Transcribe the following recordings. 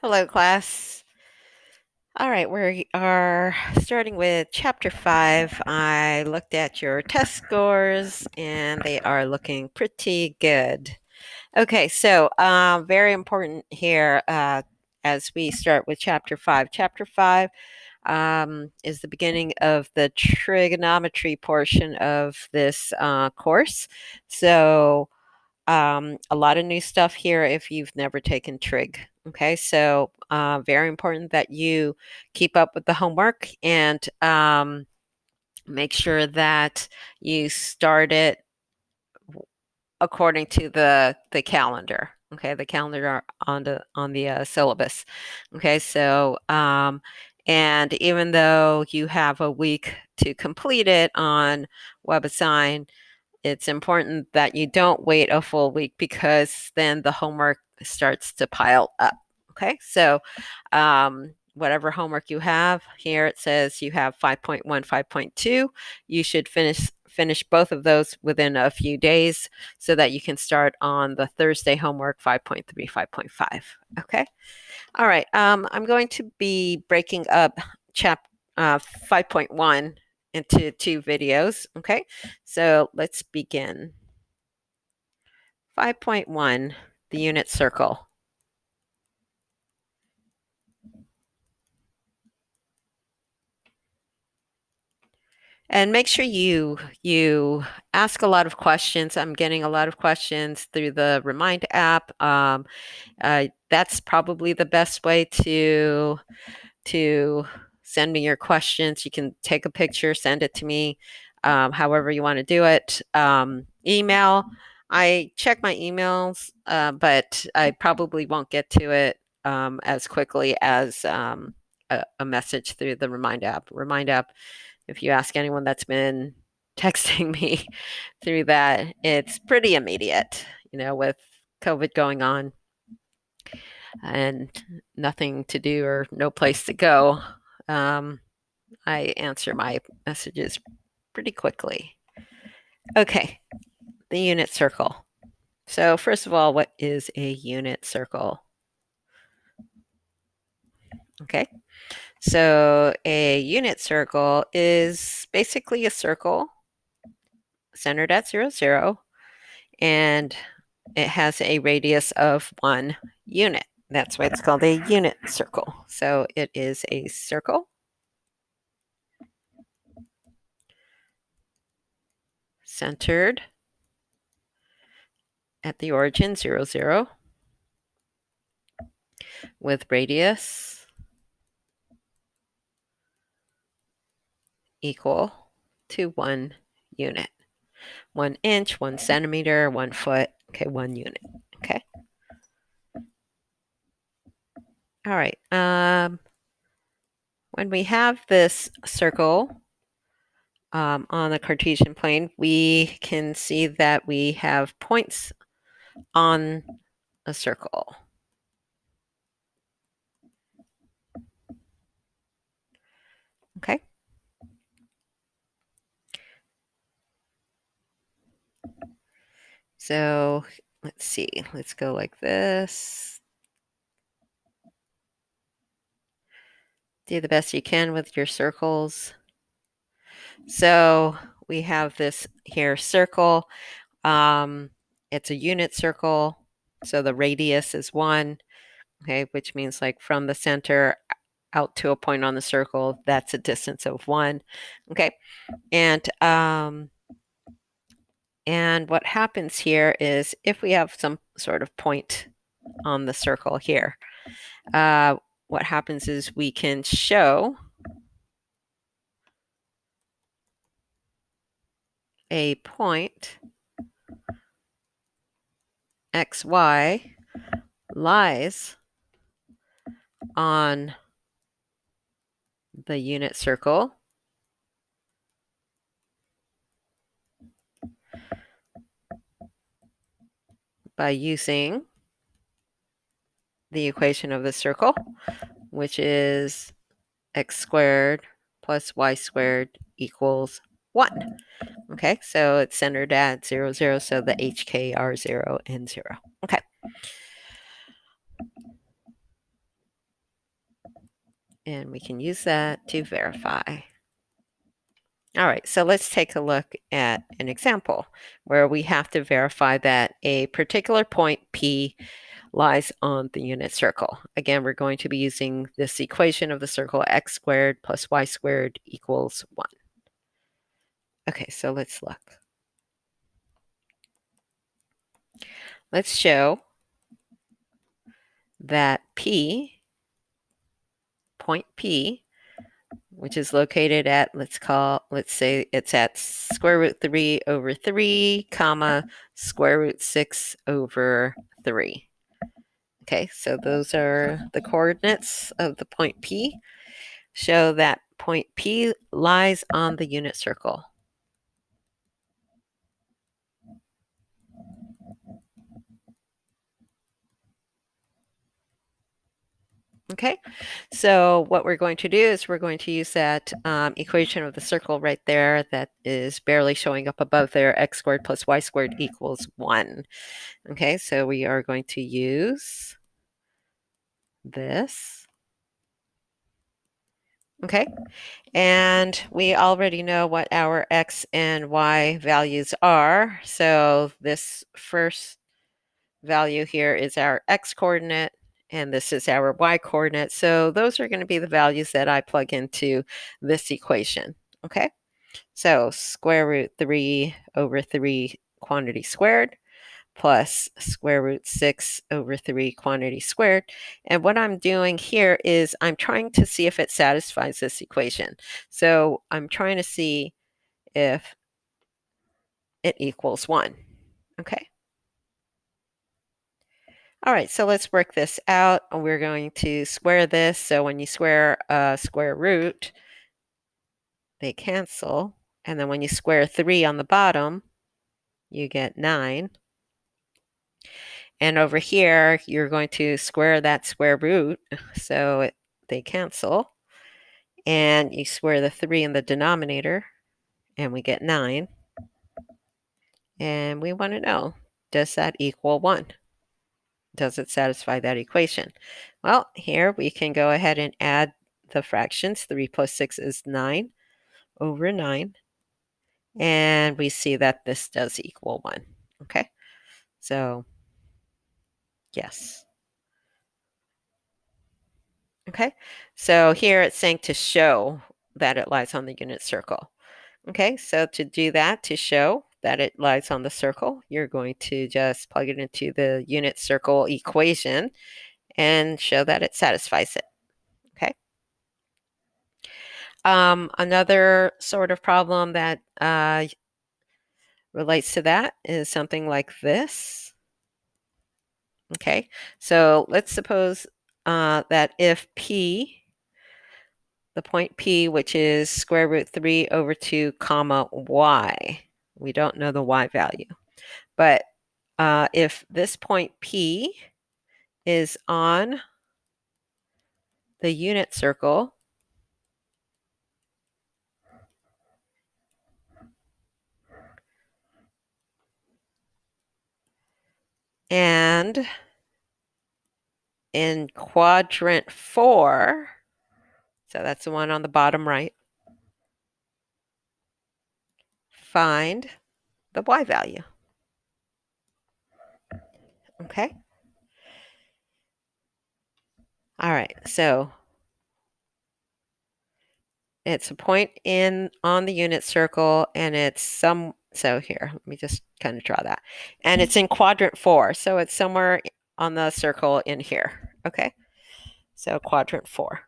Hello, class. All right, we are starting with chapter 5. I looked at your test scores and they are looking pretty good. Okay, so very important here as we start with chapter 5. Chapter 5 is the beginning of the trigonometry portion of this course. So a lot of new stuff here if you've never taken trig. Okay, so very important that you keep up with the homework and make sure that you start it according to the calendar. Okay, the calendar on the syllabus. Okay, so and even though you have a week to complete it on WebAssign, it's important that you don't wait a full week because then the homework starts to pile up. Okay, so whatever homework you have here, it says you have 5.1, 5.2. You should finish both of those within a few days so that you can start on the Thursday homework 5.3, 5.5. Okay. All right. I'm going to be breaking up 5.1 into 2 videos. Okay, so let's begin. 5.1, the unit circle. And make sure you ask a lot of questions. I'm getting a lot of questions through the Remind app. That's probably the best way to send me your questions. You can take a picture, send it to me, however you want to do it. Email. I check my emails, but I probably won't get to it as quickly as a message through the Remind app. Remind app, if you ask anyone that's been texting me through that, it's pretty immediate, with COVID going on and nothing to do or no place to go. I answer my messages pretty quickly. Okay, the unit circle. So first of all, what is a unit circle? Okay, so a unit circle is basically a circle centered at 0, 0, and it has a radius of 1 unit. That's why it's called a unit circle. So it is a circle centered at the origin 0, 0 with radius equal to 1 unit. 1 inch, 1 centimeter, 1 foot, okay, 1 unit, okay? All right, when we have this circle on the Cartesian plane, we can see that we have points on a circle. Okay. So let's see, let's go like this. Do the best you can with your circles. So we have this here circle. It's a unit circle. So the radius is 1, okay, which means like from the center out to a point on the circle, that's a distance of 1. Okay. And what happens here is if we have some sort of point on the circle here, what happens is we can show a point xy lies on the unit circle by using the equation of the circle, which is x squared plus y squared equals 1. Okay, so it's centered at 0, 0, so the HK are 0 and 0. Okay. And we can use that to verify. All right, so let's take a look at an example where we have to verify that a particular point P lies on the unit circle. Again, we're going to be using this equation of the circle x squared plus y squared equals 1. Okay, so let's look. Let's show that P, point P, which is located at, let's say it's at square root 3 over 3, comma, square root 6 over 3. Okay, so those are the coordinates of the point P. Show that point P lies on the unit circle. Okay, so what we're going to do is we're going to use that equation of the circle right there that is barely showing up above there, x squared plus y squared equals 1. Okay, so we are going to use this. Okay, and we already know what our x and y values are. So this first value here is our x coordinate, and this is our y coordinate. So those are going to be the values that I plug into this equation. Okay, so square root 3 over 3 quantity squared plus square root 6 over 3 quantity squared. And what I'm doing here is I'm trying to see if it satisfies this equation. So I'm trying to see if it equals 1. Okay. All right, so let's work this out. We're going to square this. So when you square a square root, they cancel. And then when you square 3 on the bottom, you get 9. And over here, you're going to square that square root. So they cancel. And you square the 3 in the denominator, and we get 9. And we want to know, does that equal 1? Does it satisfy that equation? Well, here we can go ahead and add the fractions. 3 plus 6 is 9 over 9. And we see that this does equal 1. Okay, so yes. Okay, so here it's saying to show that it lies on the unit circle. Okay, so to do that, to show that it lies on the circle, you're going to just plug it into the unit circle equation and show that it satisfies it. Okay. Another sort of problem that relates to that is something like this. Okay, so let's suppose that if P, the point P, which is square root 3 over 2 comma y, we don't know the y value, but if this point P is on the unit circle, and in quadrant 4, so that's the one on the bottom right, find the y value. Okay. All right, so it's a point on the unit circle, and it's so here, let me just kind of draw that. And it's in quadrant 4, so it's somewhere on the circle in here. Okay, so quadrant 4.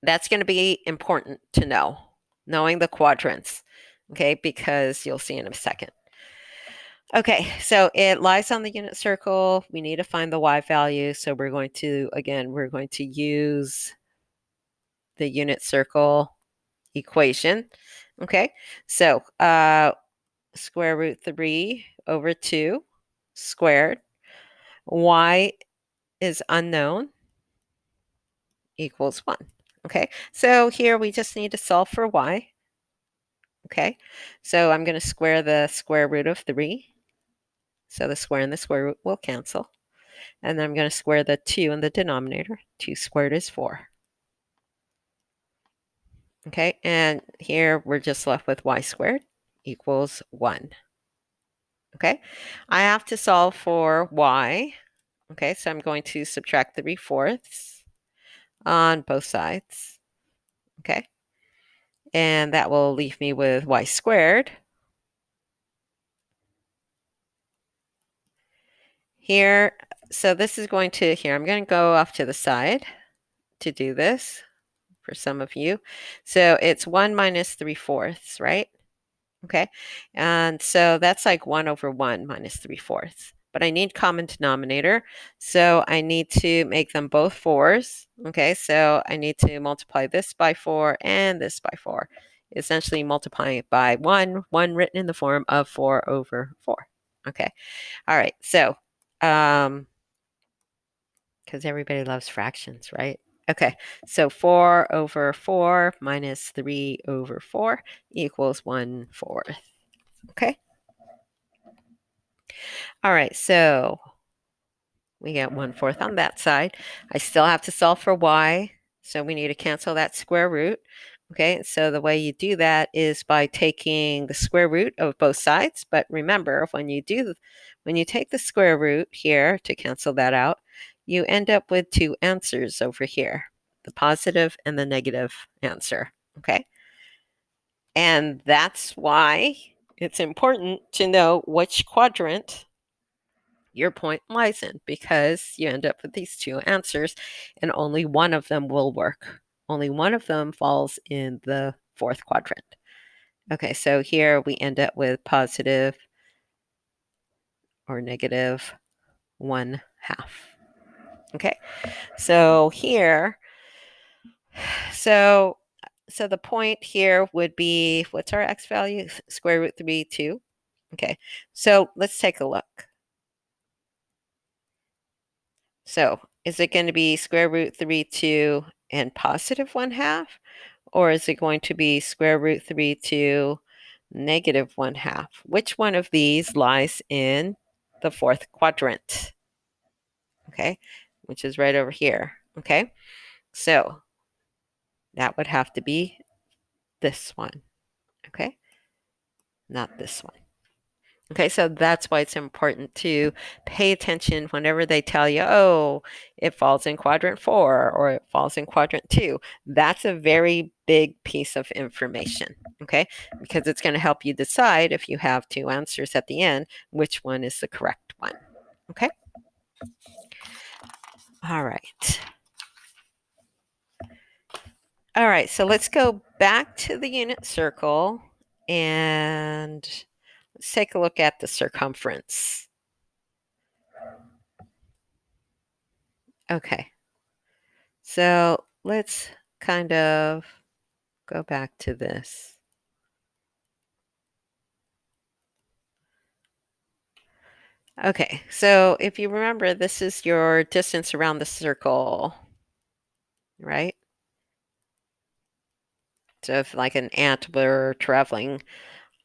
That's going to be important to know, knowing the quadrants, okay, because you'll see in a second. Okay, so it lies on the unit circle. We need to find the y value, so we're going to use the unit circle equation. Okay, so square root 3 over 2 squared, y is unknown, equals 1. Okay, so here we just need to solve for y. Okay, so I'm going to square the square root of 3. So the square and the square root will cancel. And then I'm going to square the 2 in the denominator. 2 squared is 4. Okay, and here we're just left with y squared equals 1. Okay, I have to solve for y. Okay, so I'm going to subtract 3/4 on both sides. Okay, and that will leave me with y squared. Here, so this is going to, here, I'm going to go off to the side to do this for some of you. So it's 1 minus 3/4, right? Okay, and so that's like 1/1 minus 3/4. But I need common denominator, so I need to make them both 4s. Okay, so I need to multiply this by 4 and this by 4. Essentially multiplying it by 1 written in the form of 4/4. Okay, all right, so because everybody loves fractions, right? Okay, so 4/4 minus 3/4 equals 1/4. Okay. All right, so we get 1/4 on that side. I still have to solve for y, so we need to cancel that square root. Okay, so the way you do that is by taking the square root of both sides. But remember, when you take the square root here to cancel that out, you end up with two answers over here, the positive and the negative answer. Okay, and that's why it's important to know which quadrant your point lies in, because you end up with these two answers and only one of them will work. Only one of them falls in the fourth quadrant. Okay, so here we end up with positive or negative 1/2. Okay, so here, so the point here would be, what's our x value? Square root 3, 2. Okay, so let's take a look. So is it going to be square root 3, 2 and positive 1/2? Or is it going to be square root 3, 2, negative 1/2? Which one of these lies in the fourth quadrant? Okay, which is right over here. Okay, so that would have to be this one. Okay, not this one. Okay, so that's why it's important to pay attention whenever they tell you, oh, it falls in quadrant 4 or it falls in quadrant 2. That's a very big piece of information, okay? Because it's going to help you decide, if you have two answers at the end, which one is the correct one, okay? All right. All right, so let's go back to the unit circle and let's take a look at the circumference. Okay. So let's kind of go back to this. Okay, so if you remember, this is your distance around the circle, right? So if like an ant were traveling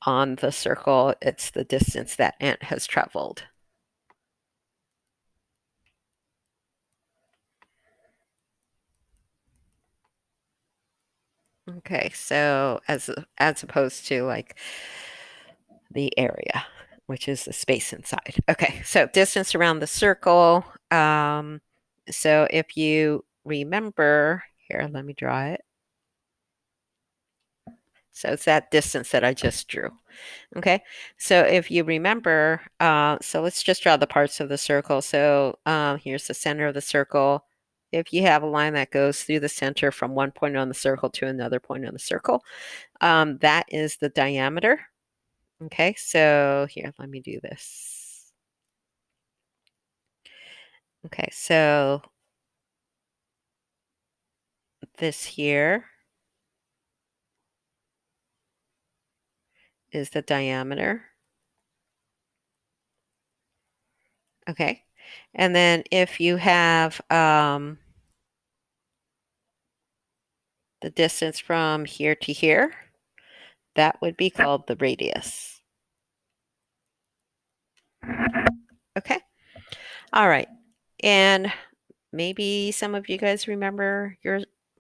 on the circle, it's the distance that ant has traveled. Okay, so as opposed to like the area, which is the space inside. Okay, so distance around the circle. So if you remember, here, let me draw it. So it's that distance that I just drew. Okay, so if you remember, so let's just draw the parts of the circle. So here's the center of the circle. If you have a line that goes through the center from one point on the circle to another point on the circle, that is the diameter. Okay, so here, let me do this. Okay, so this here is the diameter. Okay, and then if you have the distance from here to here, that would be called the radius. Okay, all right, and maybe some of you guys remember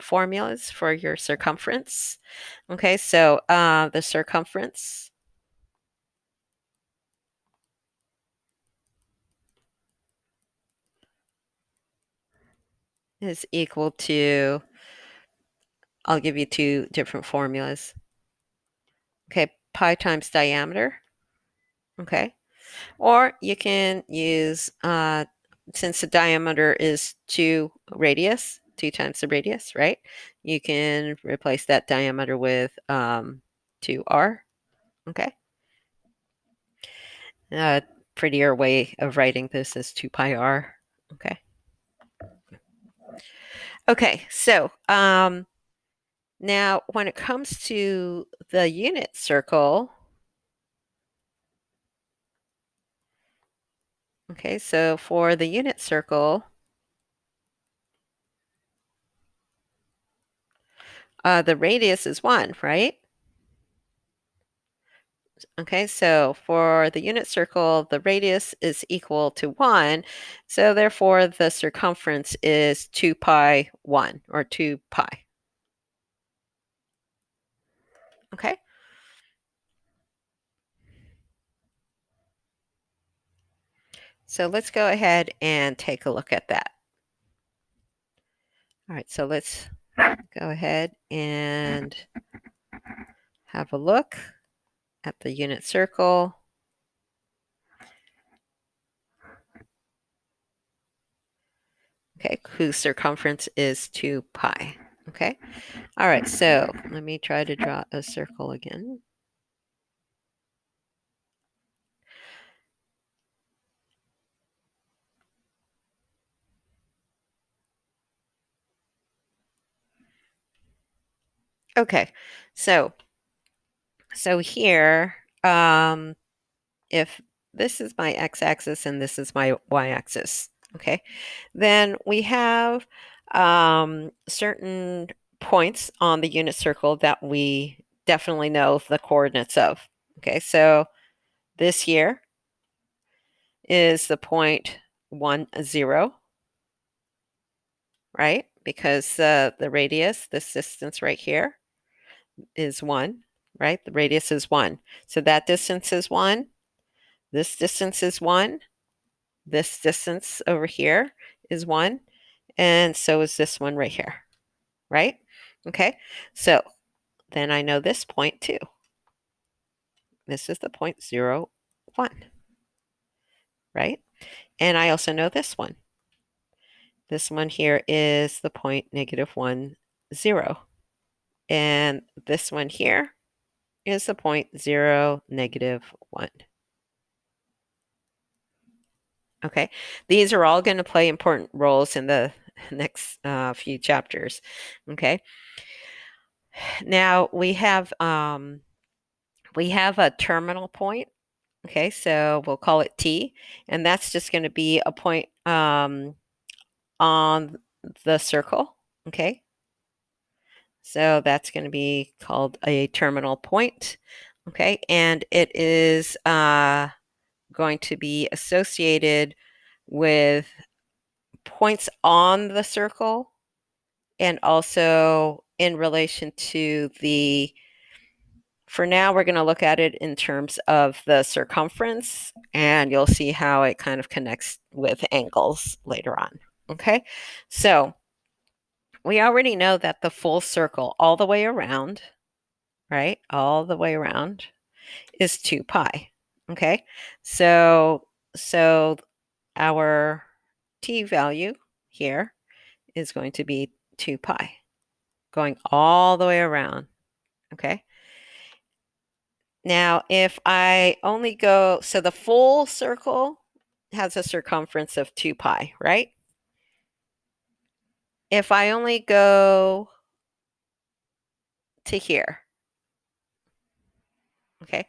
formulas for your circumference. Okay, so the circumference is equal to, I'll give you two different formulas. Okay, pi times diameter. Okay, or you can use, since the diameter is 2 radius, 2 times the radius, right? You can replace that diameter with 2r. Okay. A prettier way of writing this is 2 pi r. Okay. Okay, so now when it comes to the unit circle, okay, so for the unit circle, the radius is 1, right? Okay, so for the unit circle, the radius is equal to 1. So therefore, the circumference is 2 pi 1, or 2 pi. Okay. So let's go ahead and take a look at that. All right, so let's go ahead and have a look at the unit circle. Okay, whose circumference is 2 pi. Okay. All right, so let me try to draw a circle again. Okay, so here, if this is my x-axis and this is my y-axis, okay, then we have certain points on the unit circle that we definitely know the coordinates of. Okay, so this here is the point 1, 0, right? Because the radius, this distance right here, is 1, right? The radius is 1. So that distance is 1. This distance is 1. This distance over here is 1. And so is this one right here, right? Okay, so then I know this point too. This is the point 0, 1, right? And I also know this one. This one here is the point -1, 0. And this one here is the point 0, -1. Okay, these are all going to play important roles in the next few chapters. Okay, now we have a terminal point. Okay, so we'll call it T, and that's just going to be a point on the circle. Okay, so that's going to be called a terminal point. Okay, and it is going to be associated with points on the circle and also in relation to the, for now, we're going to look at it in terms of the circumference, and you'll see how it kind of connects with angles later on. Okay, so we already know that the full circle all the way around, right, all the way around is 2 pi. Okay, so our t value here is going to be 2 pi going all the way around. Okay, now if I only go, so the full circle has a circumference of 2 pi, right? If I only go to here, okay,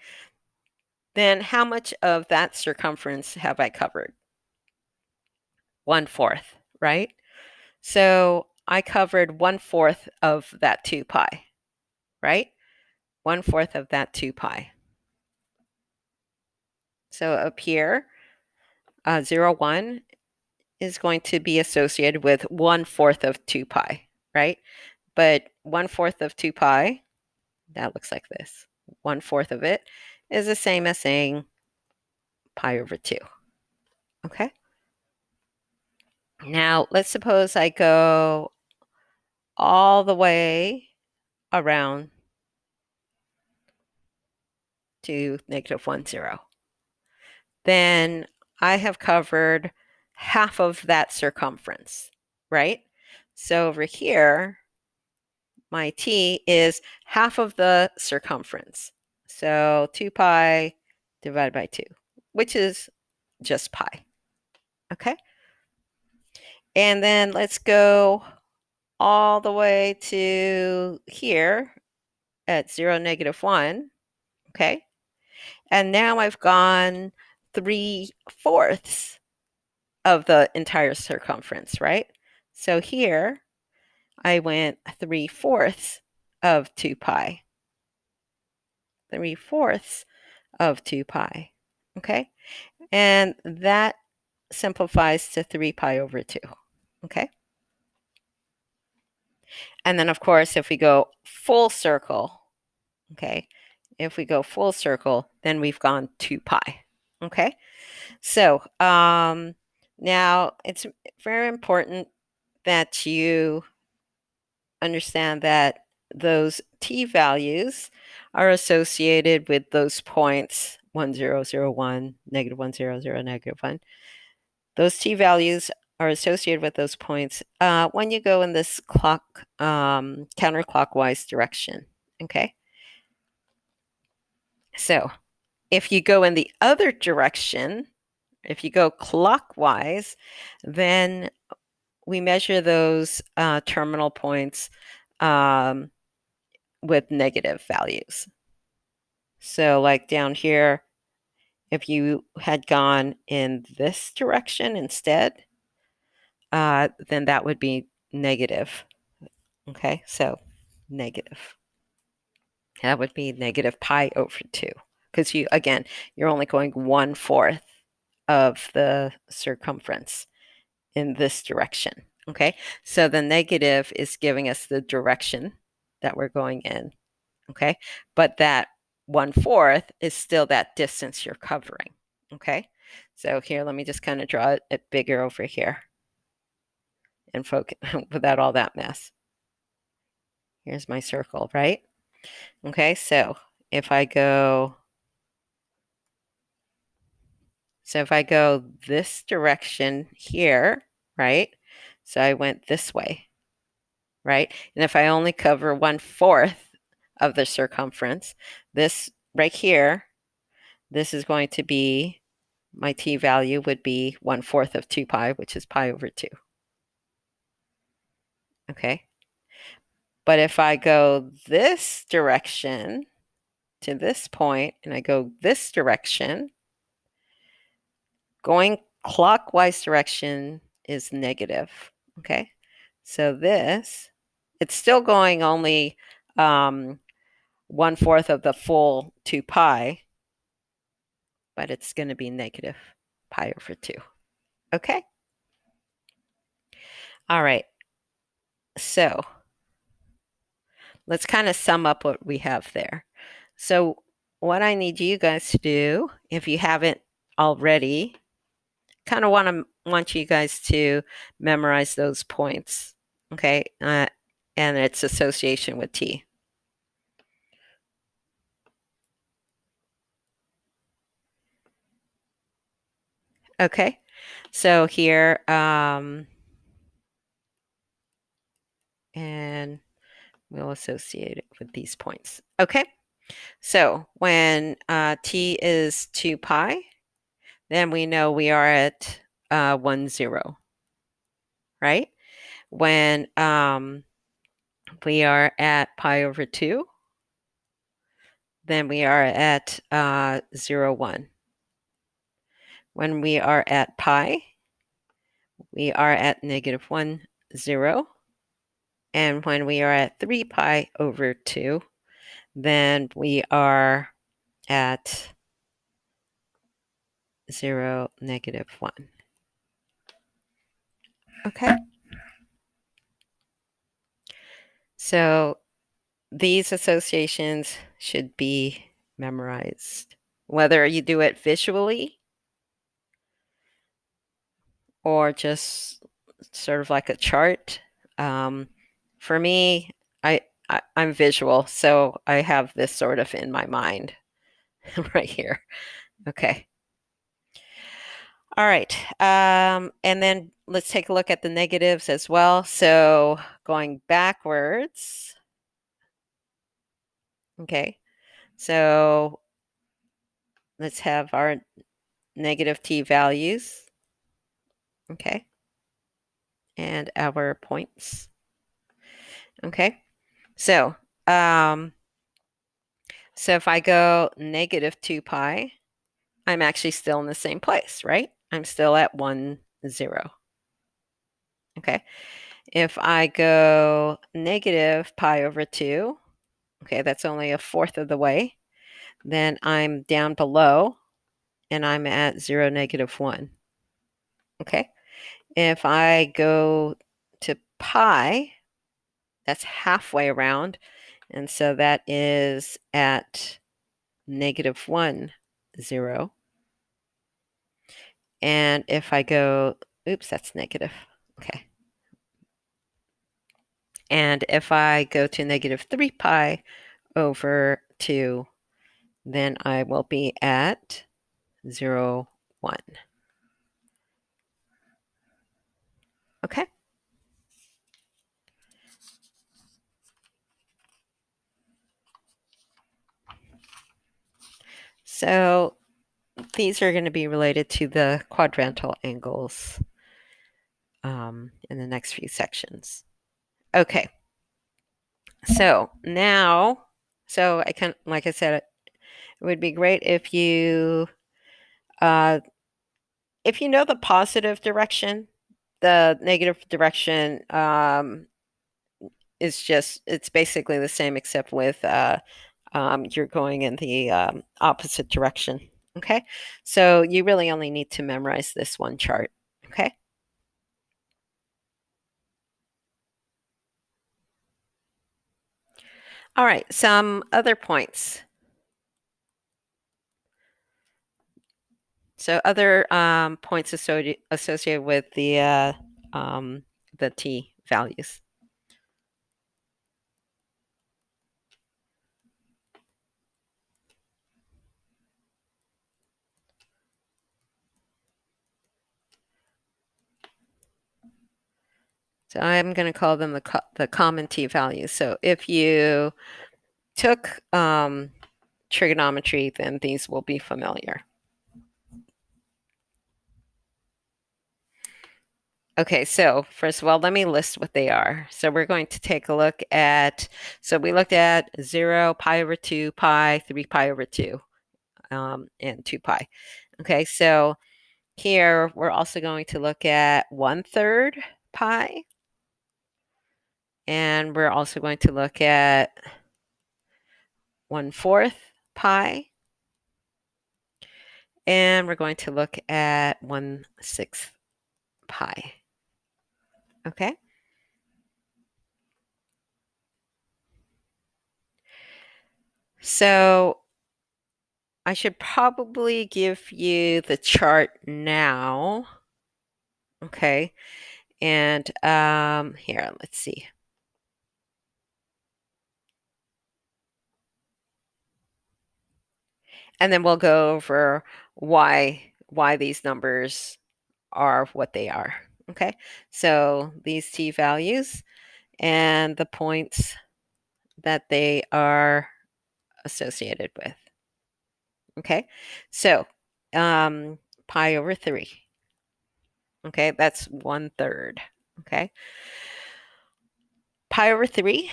then how much of that circumference have I covered? 1/4, right? So I covered 1/4 of that 2 pi, right? 1/4 of that 2 pi. So up here, 0, 1 is going to be associated with 1/4 of 2 pi, right? but 1/4 of 2 pi, that looks like this. 1/4 of it is the same as saying pi over 2. Okay? Now, let's suppose I go all the way around to -1, 0. Then I have covered half of that circumference, right? So over here, my t is half of the circumference. So 2 pi divided by 2, which is just pi. Okay? And then let's go all the way to here at 0, -1. Okay? And now I've gone 3/4 of the entire circumference, right? So here I went 3/4 of 2 pi. 3/4 of 2 pi. Okay? And that simplifies to 3 pi over 2. Okay? And then, of course, if we go full circle, okay, if we go full circle, then we've gone 2 pi. Okay? So now it's very important that you understand that those t values are associated with those points 1, 0, 0, 1, -1, 0, 0, -1. Those t values are associated with those points when you go in this counterclockwise direction. Okay, so if you go in the other direction, if you go clockwise, then we measure those terminal points with negative values. So like down here, if you had gone in this direction instead, then that would be negative. Okay, so negative. That would be negative pi over 2. Because you're only going 1/4 of the circumference in this direction. Okay, so the negative is giving us the direction that we're going in. Okay, but that 1/4 is still that distance you're covering. Okay, so here, let me just kind of draw it bigger over here and focus without all that mess. Here's my circle, right? Okay, so if I go this direction here, right? So I went this way, right? And if I only cover 1/4 of the circumference, this right here, this is going to be, my t value would be 1/4 of 2 pi, which is pi over 2. Okay. But if I go this direction to this point, and I go this direction, going clockwise direction is negative. Okay. So this, it's still going only 1/4 of the full 2 pi, but it's going to be negative pi over 2. Okay. All right. So let's kind of sum up what we have there. So what I need you guys to do, if you haven't already, kind of want you guys to memorize those points, okay, and its association with t. Okay, so here, and we'll associate it with these points. Okay, so when t is 2 pi, then we know we are at 1, 0, right? When we are at pi over 2, then we are at 0, 1. When we are at pi, we are at -1, 0. And when we are at 3 pi over 2, then we are at 0, -1. Okay. So these associations should be memorized, whether you do it visually or just sort of like a chart. For me, I'm visual, so I have this sort of in my mind right here. Okay. All right. And then let's take a look at the negatives as well. So going backwards. Okay. So let's have our negative t values. Okay. And our points. Okay. So, so if I go negative 2 pi, I'm actually still in the same place, right? I'm still at 1, 0. Okay. If I go negative pi over 2, okay, that's only a fourth of the way, then I'm down below and I'm at 0, negative 1. Okay. If I go to pi, that's halfway around. And so that is at negative 1, 0. And if I go, oops, that's negative. Okay. And if I go to negative 3 pi over 2, then I will be at 0, 1. Okay. So these are going to be related to the quadrantal angles in the next few sections. Okay. So now, so I can, like I said, it would be great uh, if you know the positive direction, the negative direction is just, it's basically the same except with you're going in the opposite direction. Okay. So you really only need to memorize this one chart. Okay. All right. Some other points. So other points associated with the t values. So I'm going to call them the common t values. So if you took trigonometry, then these will be familiar. Okay, so first of all, let me list what they are. So we're going to take a look at, so we looked at 0, pi over 2, pi, 3 pi over 2, and 2 pi. Okay, so here we're also going to look at 1/3 pi, and we're also going to look at 1/4 pi, and we're going to look at 1/6 pi. Okay. So I should probably give you the chart now. Okay. And here, let's see. And then we'll go over why these numbers are what they are. Okay. So these t values and the points that they are associated with. Okay. So pi over 3. Okay, that's 1/3. Okay. Pi over 3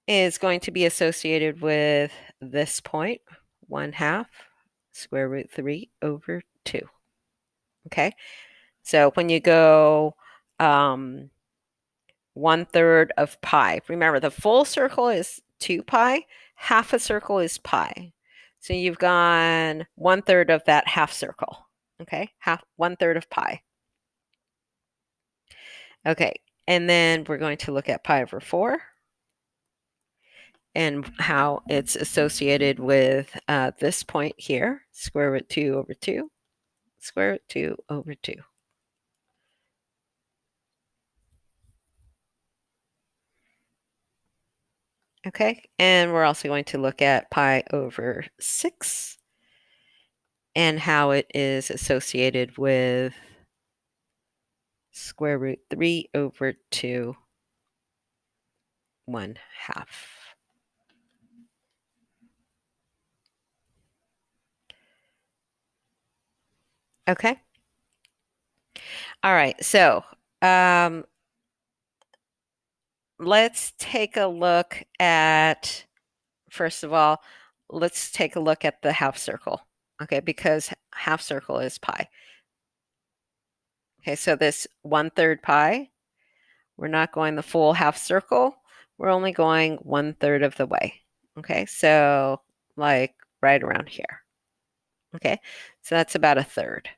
is going to be associated with this point, 1/2 square root 3 over 2. Okay. So when you go 1/3 of pi, remember the full circle is 2 pi, half a circle is pi. So you've gone 1/3 of that half circle. Okay. 1/3 of pi. Okay. And then we're going to look at pi over 4. and how it's associated with this point here, square root 2 over 2, square root 2 over 2. Okay, and we're also going to look at pi over 6 and how it is associated with square root 3 over 2, 1/2. Okay. All right, so let's take a look at, first of all, let's take a look at the half circle, okay, because half circle is pi. Okay, so this 1/3 pi, we're not going the full half circle. We're only going 1/3 of the way. Okay, so like right around here. Okay, so that's about 1/3,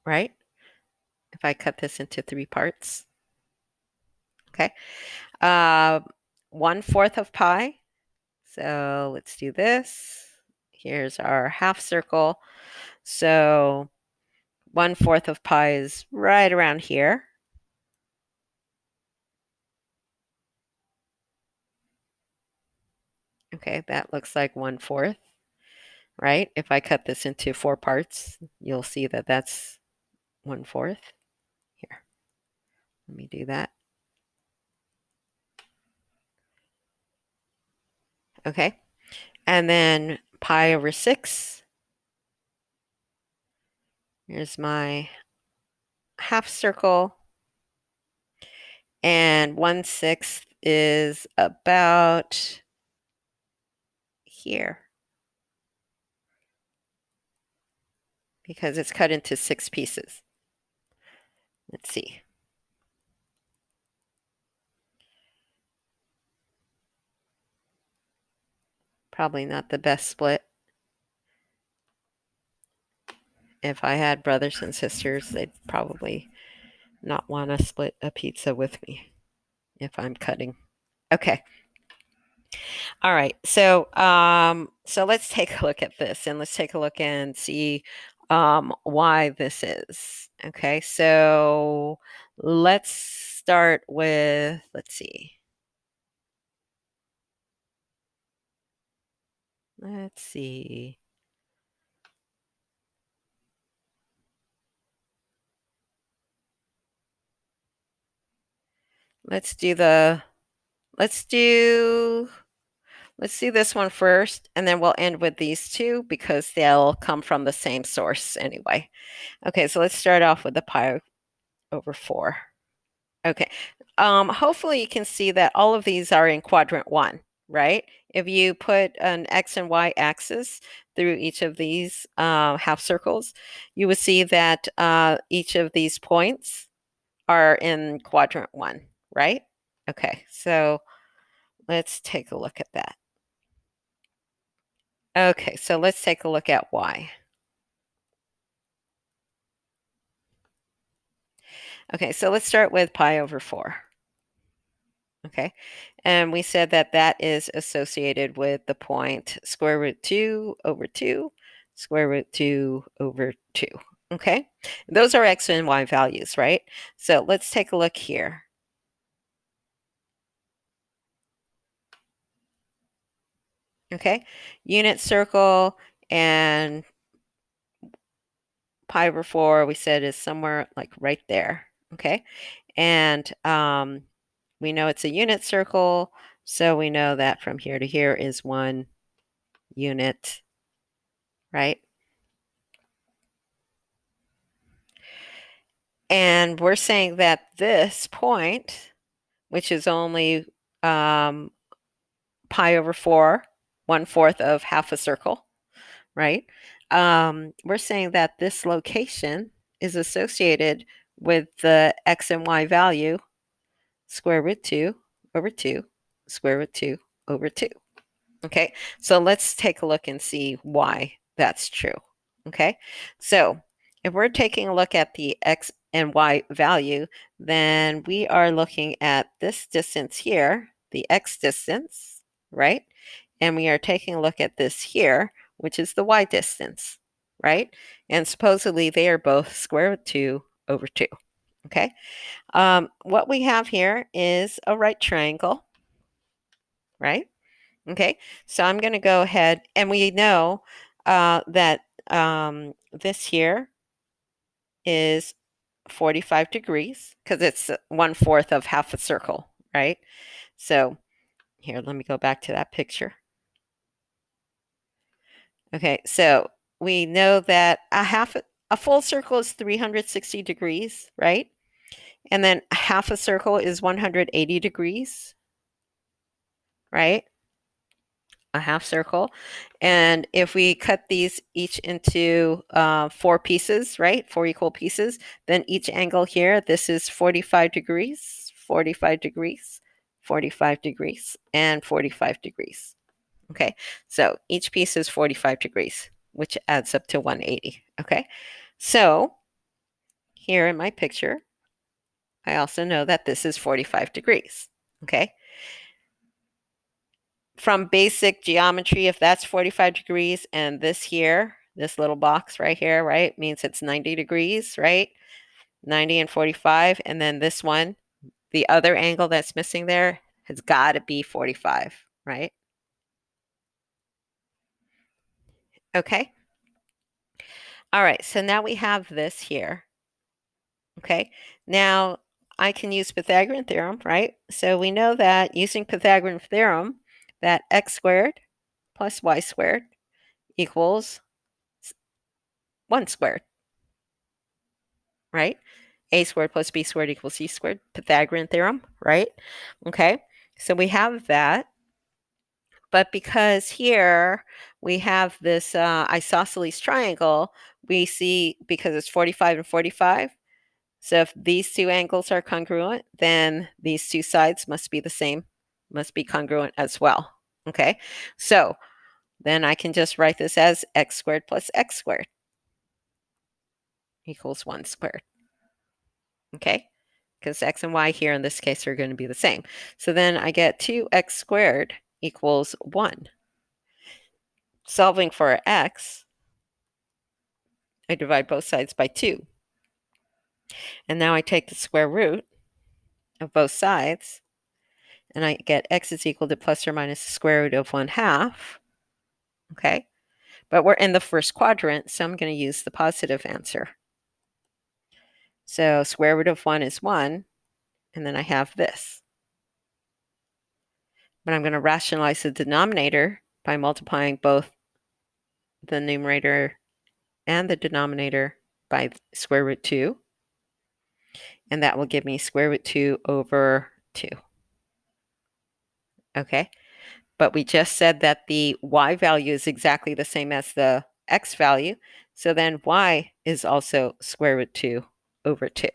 right? If I cut this into 3 parts. Okay, 1/4 of pi. So let's do this. Here's our half circle. So 1/4 of pi is right around here. Okay, that looks like 1/4, right? If I cut this into 4 parts, you'll see that that's 1/4. Here, let me do that. Okay, and then pi over 6. Here's my half circle. And 1/6 is about here because it's cut into 6 pieces. Let's see. Probably not the best split. If I had brothers and sisters, they'd probably not want to split a pizza with me if I'm cutting. Okay. All right. So let's take a look at this, and let's take a look and see why this is. Okay. So let's start with, let's see. Let's see. Let's do this one first, and then we'll end with these two because they'll come from the same source anyway. Okay, so let's start off with the pi over 4. Okay, hopefully you can see that all of these are in quadrant 1, right? If you put an x and y axis through each of these half circles, you would see that each of these points are in quadrant 1, right? Okay, so let's take a look at that. Okay, so let's take a look at y. Okay, so let's start with pi over 4. Okay, and we said that that is associated with the point square root 2 over 2, square root 2 over 2. Okay, those are x and y values, right? So let's take a look here. Okay, unit circle and pi over 4 we said is somewhere like right there. Okay, and we know it's a unit circle, so we know that from here to here is 1 unit, right? And we're saying that this point, which is only pi over 4, 1/4 of half a circle, right? We're saying that this location is associated with the x and y value square root 2 over 2, square root 2 over 2. Okay, so let's take a look and see why that's true. Okay, so if we're taking a look at the x and y value, then we are looking at this distance here, the x distance, right? And we are taking a look at this here, which is the y distance, right? And supposedly they are both square root 2 over 2, okay? What we have here is a right triangle, right? Okay, so I'm going to go ahead, and we know that this here is 45 degrees because it's 1/4 of half a circle, right? So here, let me go back to that picture. Okay, so we know that a full circle is 360 degrees, right? And then half a circle is 180 degrees, right? A half circle. And if we cut these each into 4 pieces, right? 4 equal pieces, then each angle here, this is 45 degrees, 45 degrees, 45 degrees, and 45 degrees. Okay, so each piece is 45 degrees, which adds up to 180. Okay, so here in my picture, I also know that this is 45 degrees. Okay, from basic geometry, if that's 45 degrees and this here, this little box right here, right, means it's 90 degrees, right? 90 and 45. And then this one, the other angle that's missing there has got to be 45, right? Okay. All right. So now we have this here. Okay. Now I can use Pythagorean theorem, right? So we know that using Pythagorean theorem, that x squared plus y squared equals 1 squared, right? A squared plus b squared equals c squared, Pythagorean theorem, right? Okay, so we have that. But because here we have this isosceles triangle, we see because it's 45 and 45. So if these two angles are congruent, then these two sides must be the same, must be congruent as well. Okay, so then I can just write this as x squared plus x squared equals 1 squared. Okay, because x and y here in this case are going to be the same. So then I get 2x squared equals 1. Solving for x, I divide both sides by 2. And now I take the square root of both sides, and I get x is equal to plus or minus the square root of 1/2. Okay, but we're in the first quadrant, so I'm going to use the positive answer. So square root of 1 is 1, and then I have this. But I'm going to rationalize the denominator by multiplying both the numerator and the denominator by square root 2. And that will give me square root 2 over 2. Okay, but we just said that the y value is exactly the same as the x value. So then y is also square root 2 over 2.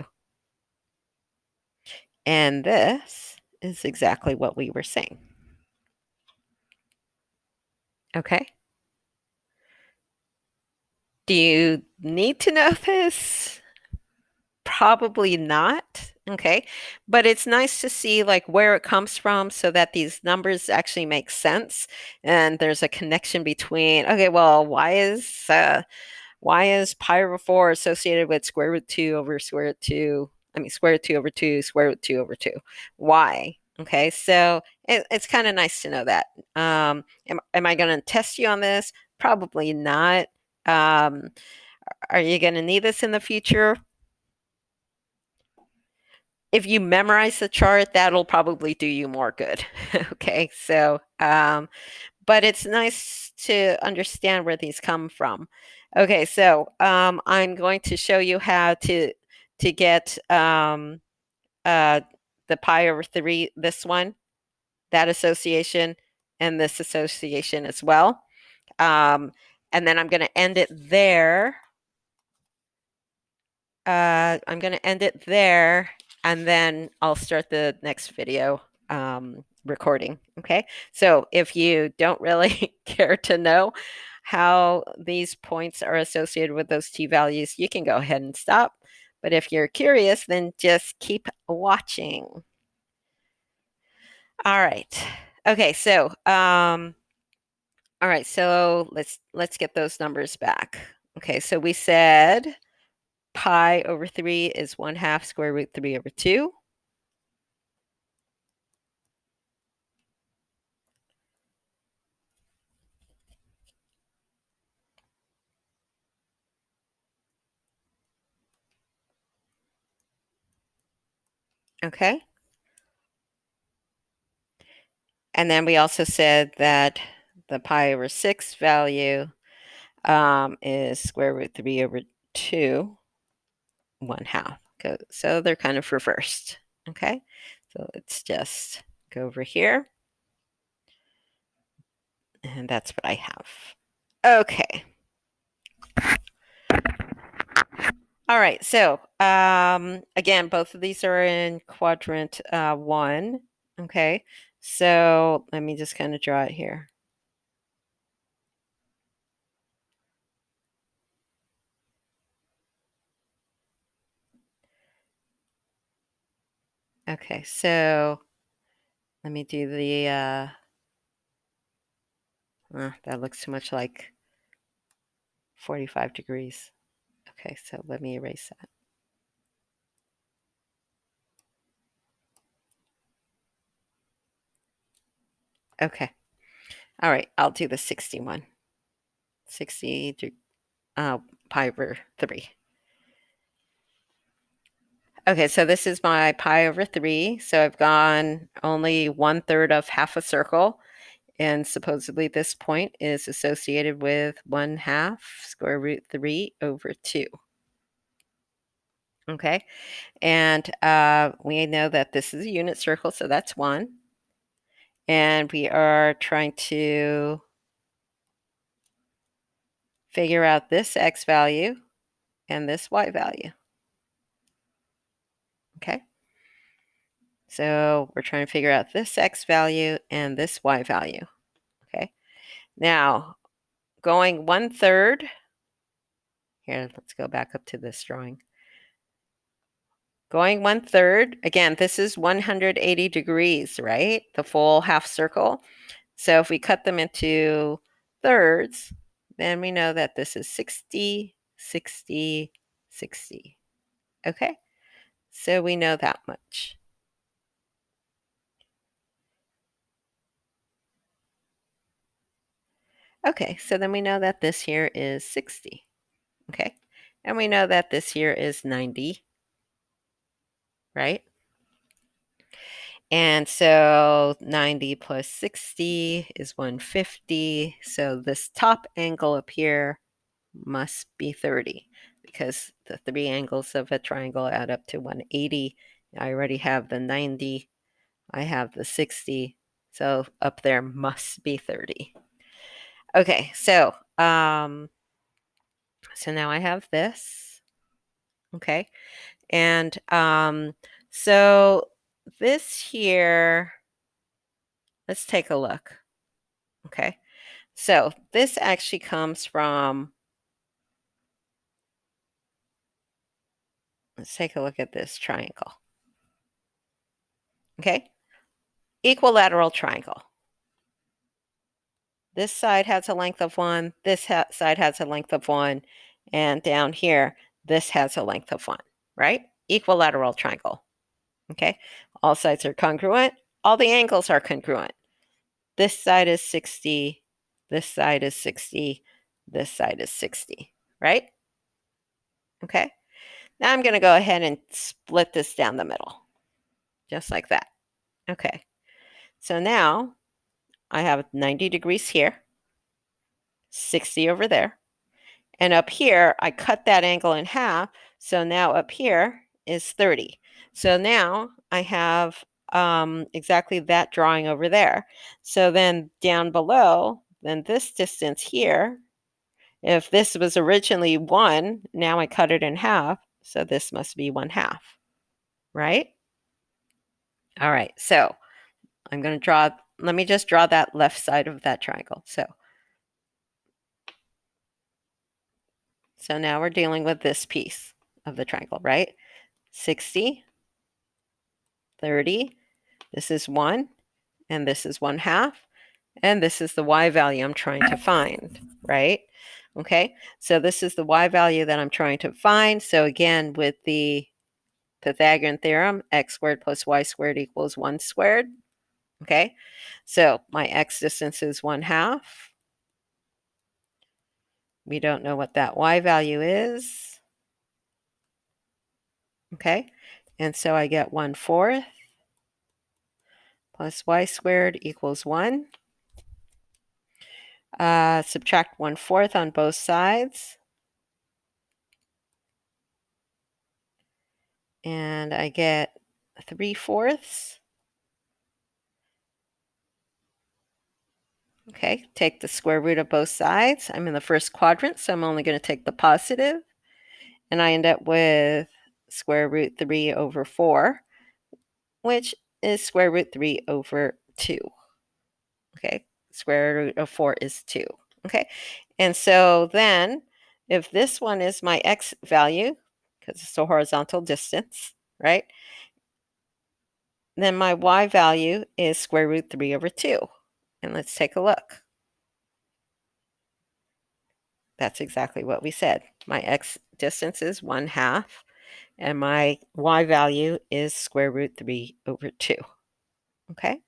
And this is exactly what we were saying. Okay. Do you need to know this? Probably not. Okay, but it's nice to see like where it comes from so that these numbers actually make sense and there's a connection between, okay, well, why is pi over 4 associated with square root 2 over square root 2, square root 2 over 2, square root 2 over 2? Why? Okay, so it's kind of nice to know that. Am I going to test you on this? Probably not. Are you going to need this in the future? If you memorize the chart, that'll probably do you more good. Okay, so, but it's nice to understand where these come from. Okay, so I'm going to show you how to get the pi over 3, this one, that association, and this association as well. And then I'm going to end it there. I'm going to end it there, and then I'll start the next video recording. Okay, so if you don't really care to know how these points are associated with those t values, you can go ahead and stop. But if you're curious, then just keep watching. All right. Okay, so all right, so let's get those numbers back. Okay, so we said pi over 3 is 1/2 square root 3 over 2. Okay. And then we also said that the pi over 6 value is square root 3 over 2, 1/2. So they're kind of reversed. Okay. So let's just go over here. And that's what I have. Okay. All right. So again, both of these are in quadrant 1. Okay. So let me just kind of draw it here. Okay. So let me do the, that looks too much like 45 degrees. Okay. So let me erase that. Okay. All right. I'll do the 61. 60 pi over 3. Okay, so this is my pi over 3. So I've gone only 1/3 of half a circle. And supposedly this point is associated with 1/2 square root 3 over 2. Okay, and we know that this is a unit circle, so that's 1. And we are trying to figure out this x value and this y value. Okay, so we're trying to figure out this x value and this y value. Okay, now going 1/3, here, let's go back up to this drawing. Going 1/3, again, this is 180 degrees, right? The full half circle. So if we cut them into thirds, then we know that this is 60, 60, 60. Okay, so we know that much. Okay, so then we know that this here is 60. Okay, and we know that this here is 90, right? And so 90 plus 60 is 150. So this top angle up here must be 30 because the 3 angles of a triangle add up to 180. I already have the 90. I have the 60. So up there must be 30. Okay, so now I have this. Okay, and so this here, let's take a look. Okay, so this actually comes from, let's take a look at this triangle. Okay, equilateral triangle. This side has a length of 1, this side has a length of 1, and down here, this has a length of 1, right? Equilateral triangle. Okay, all sides are congruent, all the angles are congruent. This side is 60, this side is 60, this side is 60, right? Okay, now I'm going to go ahead and split this down the middle, just like that. Okay, so now I have 90 degrees here, 60 over there, and up here, I cut that angle in half, so now up here is 30. So now I have exactly that drawing over there. So then down below, then this distance here, if this was originally 1, now I cut it in half, so this must be 1/2, right? All right, so I'm going to draw, let me just draw that left side of that triangle. So now we're dealing with this piece of the triangle, right? 60, 30, this is 1, and this is 1/2, and this is the y value I'm trying to find, right? Okay, so this is the y value that I'm trying to find. So again, with the Pythagorean theorem, x squared plus y squared equals 1 squared. Okay, so my x distance is 1/2. We don't know what that y value is. Okay, and so I get 1/4 plus y squared equals 1. Subtract 1/4 on both sides. And I get 3/4. Okay, take the square root of both sides. I'm in the first quadrant, so I'm only going to take the positive. And I end up with square root 3 over 4, which is square root 3 over 2. Okay, square root of 4 is 2. Okay, and so then if this one is my x value, because it's a horizontal distance, right? Then my y value is square root 3 over 2. And let's take a look. That's exactly what we said. My x distance is 1/2, and my y value is square root 3 over 2. Okay?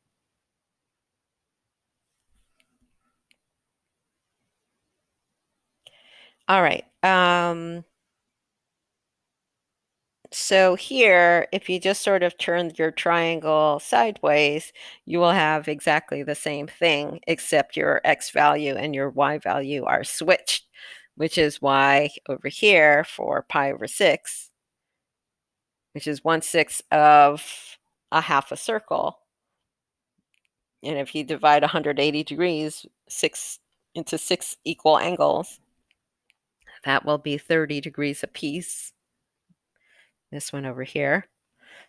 All right. So here, if you just sort of turn your triangle sideways, you will have exactly the same thing, except your x value and your y value are switched, which is why over here for pi over 6, which is 1/6 of a half a circle. And if you divide 180 degrees into 6 equal angles, that will be 30 degrees apiece. This one over here.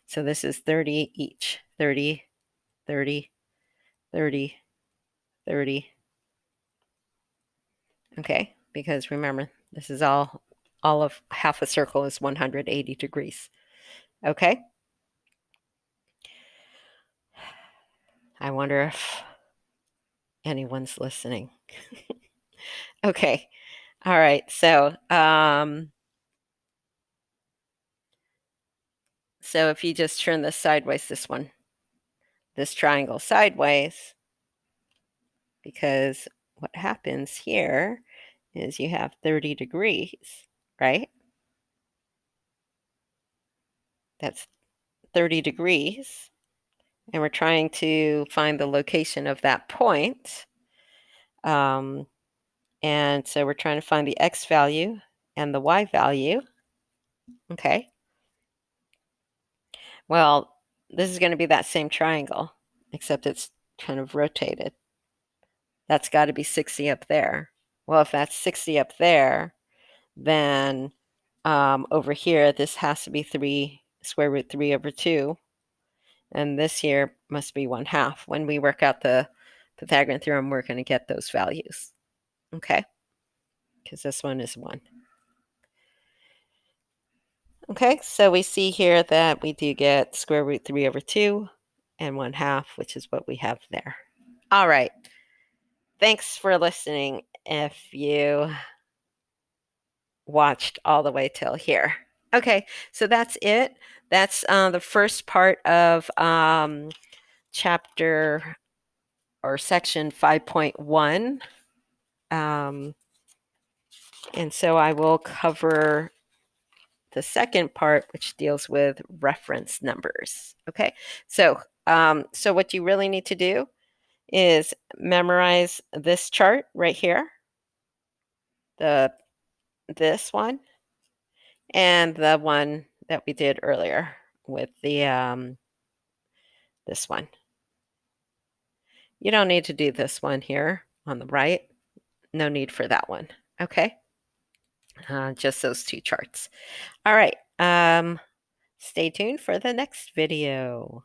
So this is 30 each. 30, 30, 30, 30. Okay, because remember, this is all of half a circle is 180 degrees. Okay? I wonder if anyone's listening. Okay. All right. So if you just turn this sideways, this triangle sideways, because what happens here is you have 30 degrees, right? That's 30 degrees. And we're trying to find the location of that point. And so we're trying to find the x value and the y value. Okay. Well, this is going to be that same triangle, except it's kind of rotated. That's got to be 60 up there. Well, if that's 60 up there, then over here, this has to be square root 3 over 2. And this here must be 1/2. When we work out the Pythagorean theorem, we're going to get those values. Okay? Because this one is 1. Okay, so we see here that we do get square root 3 over 2 and 1/2, which is what we have there. All right. Thanks for listening if you watched all the way till here. Okay, so that's it. That's the first part of chapter or section 5.1. And so I will cover the second part, which deals with reference numbers. Okay, so what you really need to do is memorize this chart right here, this one, and the one that we did earlier with the this one. You don't need to do this one here on the right. No need for that one. Okay, just those two charts. All right. Stay tuned for the next video.